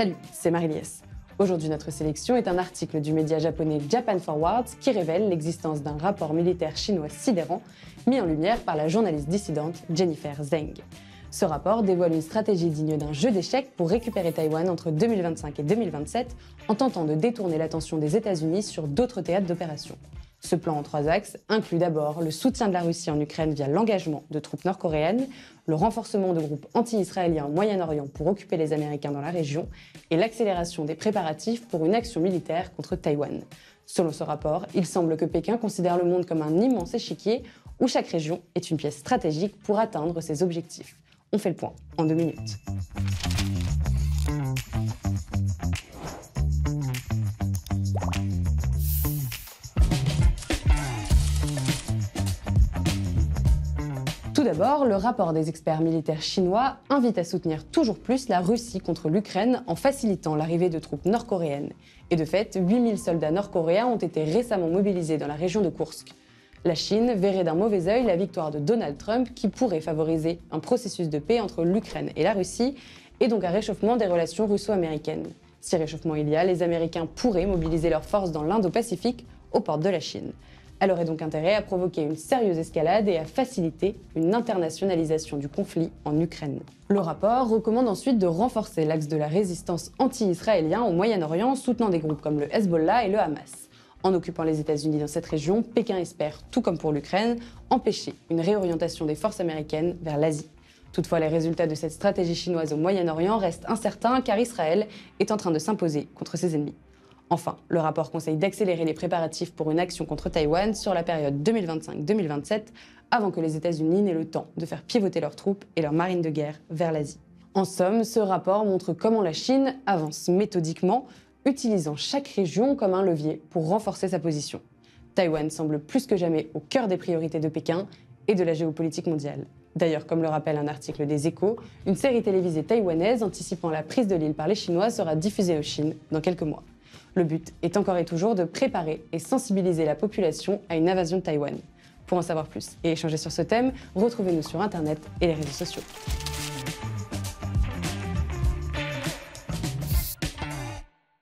Salut, c'est Marie-Liesse. Aujourd'hui, notre sélection est un article du média japonais Japan Forward qui révèle l'existence d'un rapport militaire chinois sidérant mis en lumière par la journaliste dissidente Jennifer Zeng. Ce rapport dévoile une stratégie digne d'un jeu d'échecs pour récupérer Taïwan entre 2025 et 2027 en tentant de détourner l'attention des États-Unis sur d'autres théâtres d'opération. Ce plan en 3 axes inclut d'abord le soutien de la Russie en Ukraine via l'engagement de troupes nord-coréennes, le renforcement de groupes anti-israéliens au Moyen-Orient pour occuper les Américains dans la région et l'accélération des préparatifs pour une action militaire contre Taïwan. Selon ce rapport, il semble que Pékin considère le monde comme un immense échiquier où chaque région est une pièce stratégique pour atteindre ses objectifs. On fait le point en 2 minutes. Tout d'abord, le rapport des experts militaires chinois invite à soutenir toujours plus la Russie contre l'Ukraine en facilitant l'arrivée de troupes nord-coréennes. Et de fait, 8000 soldats nord-coréens ont été récemment mobilisés dans la région de Koursk. La Chine verrait d'un mauvais œil la victoire de Donald Trump qui pourrait favoriser un processus de paix entre l'Ukraine et la Russie et donc un réchauffement des relations russo-américaines. Si réchauffement il y a, les Américains pourraient mobiliser leurs forces dans l'Indo-Pacifique aux portes de la Chine. Elle aurait donc intérêt à provoquer une sérieuse escalade et à faciliter une internationalisation du conflit en Ukraine. Le rapport recommande ensuite de renforcer l'axe de la résistance anti-israélien au Moyen-Orient, soutenant des groupes comme le Hezbollah et le Hamas. En occupant les États-Unis dans cette région, Pékin espère, tout comme pour l'Ukraine, empêcher une réorientation des forces américaines vers l'Asie. Toutefois, les résultats de cette stratégie chinoise au Moyen-Orient restent incertains car Israël est en train de s'imposer contre ses ennemis. Enfin, le rapport conseille d'accélérer les préparatifs pour une action contre Taïwan sur la période 2025-2027 avant que les États-Unis n'aient le temps de faire pivoter leurs troupes et leurs marines de guerre vers l'Asie. En somme, ce rapport montre comment la Chine avance méthodiquement, utilisant chaque région comme un levier pour renforcer sa position. Taïwan semble plus que jamais au cœur des priorités de Pékin et de la géopolitique mondiale. D'ailleurs, comme le rappelle un article des Échos, une série télévisée taïwanaise anticipant la prise de l'île par les Chinois sera diffusée en Chine dans quelques mois. Le but est encore et toujours de préparer et sensibiliser la population à une invasion de Taïwan. Pour en savoir plus et échanger sur ce thème, retrouvez-nous sur Internet et les réseaux sociaux.